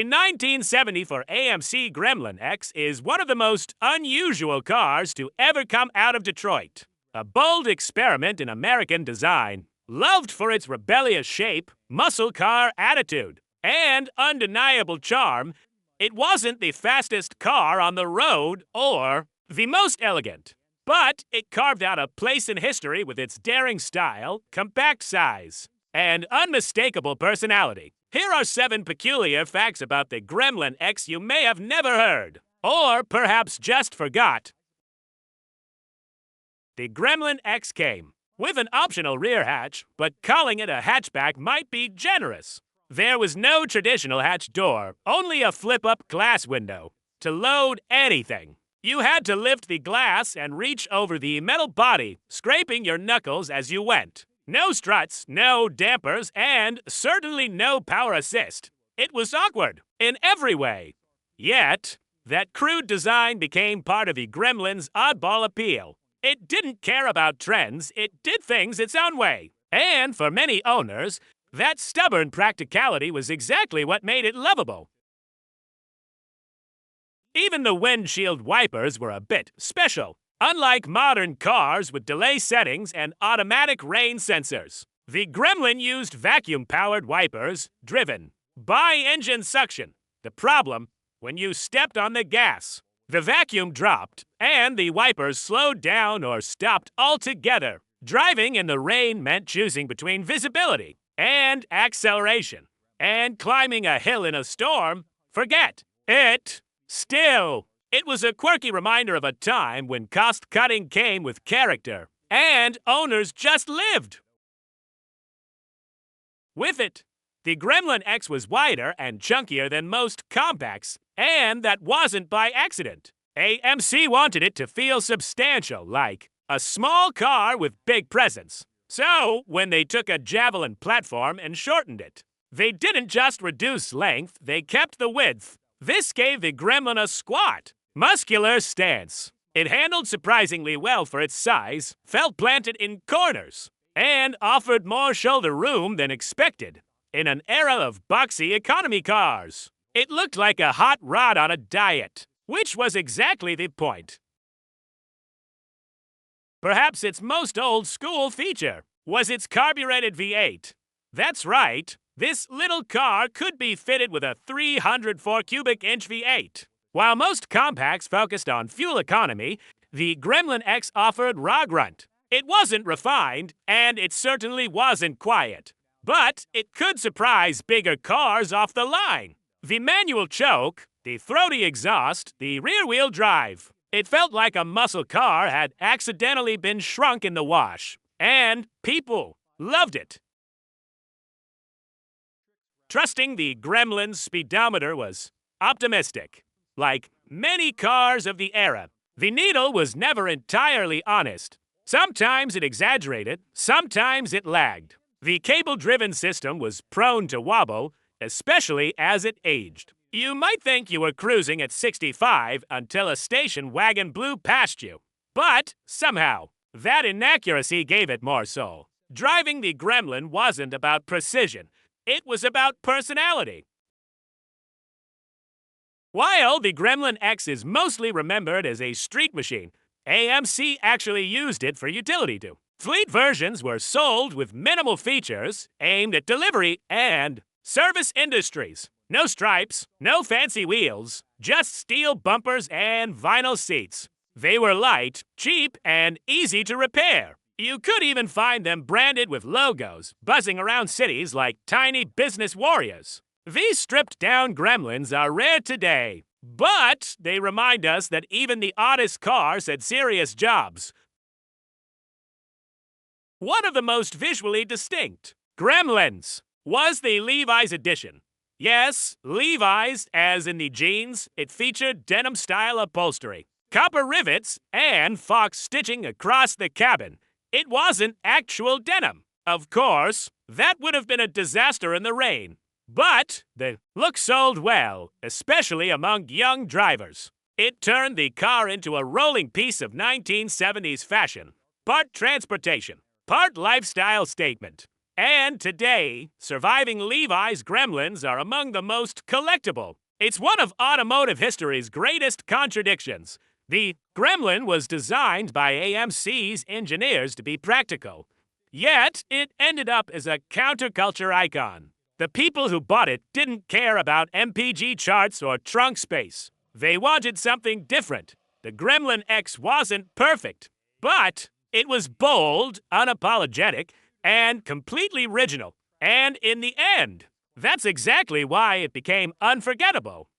The 1974 AMC Gremlin X is one of the most unusual cars to ever come out of Detroit. A bold experiment in American design, loved for its rebellious shape, muscle car attitude, and undeniable charm, it wasn't the fastest car on the road or the most elegant. But it carved out a place in history with its daring style, compact size, and unmistakable personality. Here are 7 peculiar facts about the Gremlin X you may have never heard, or perhaps just forgot. The Gremlin X came with an optional rear hatch, but calling it a hatchback might be generous. There was no traditional hatch door, only a flip-up glass window. To load anything, you had to lift the glass and reach over the metal body, scraping your knuckles as you went. No struts, no dampers, and certainly no power assist. It was awkward in every way. Yet, that crude design became part of the Gremlin's oddball appeal. It didn't care about trends, it did things its own way. And for many owners, that stubborn practicality was exactly what made it lovable. Even the windshield wipers were a bit special. Unlike modern cars with delay settings and automatic rain sensors, the Gremlin used vacuum-powered wipers driven by engine suction. The problem, when you stepped on the gas, the vacuum dropped and the wipers slowed down or stopped altogether. Driving in the rain meant choosing between visibility and acceleration. And climbing a hill in a storm, forget it. Still, it was a quirky reminder of a time when cost-cutting came with character, and owners just lived with it. The Gremlin X was wider and chunkier than most compacts, and that wasn't by accident. AMC wanted it to feel substantial, like a small car with big presence. So, when they took a Javelin platform and shortened it, they didn't just reduce length, they kept the width. This gave the Gremlin a squat, muscular stance. It handled surprisingly well for its size, felt planted in corners, and offered more shoulder room than expected. In an era of boxy economy cars, it looked like a hot rod on a diet, which was exactly the point. Perhaps its most old-school feature was its carbureted V8. That's right, this little car could be fitted with a 304 cubic inch V8. While most compacts focused on fuel economy, the Gremlin X offered raw grunt. It wasn't refined, and it certainly wasn't quiet. But it could surprise bigger cars off the line. The manual choke, the throaty exhaust, the rear-wheel drive. It felt like a muscle car had accidentally been shrunk in the wash. And people loved it. Trusting the Gremlin's speedometer was optimistic. Like many cars of the era, the needle was never entirely honest. Sometimes it exaggerated, sometimes it lagged. The cable-driven system was prone to wobble, especially as it aged. You might think you were cruising at 65 until a station wagon blew past you. But somehow, that inaccuracy gave it more soul. Driving the Gremlin wasn't about precision. It was about personality. While the Gremlin X is mostly remembered as a street machine, AMC actually used it for utility too. Fleet versions were sold with minimal features, aimed at delivery and service industries. No stripes, no fancy wheels, just steel bumpers and vinyl seats. They were light, cheap, and easy to repair. You could even find them branded with logos, buzzing around cities like tiny business warriors. These stripped-down Gremlins are rare today, but they remind us that even the oddest cars had serious jobs. One of the most visually distinct Gremlins was the Levi's edition. Yes, Levi's, as in the jeans, it featured denim-style upholstery, copper rivets, and fox stitching across the cabin. It wasn't actual denim. Of course, that would have been a disaster in the rain. But the look sold well, especially among young drivers. It turned the car into a rolling piece of 1970s fashion. Part transportation, part lifestyle statement. And today, surviving Levi's Gremlins are among the most collectible. It's one of automotive history's greatest contradictions. The Gremlin was designed by AMC's engineers to be practical, yet it ended up as a counterculture icon. The people who bought it didn't care about MPG charts or trunk space. They wanted something different. The Gremlin X wasn't perfect, but it was bold, unapologetic, and completely original. And in the end, that's exactly why it became unforgettable.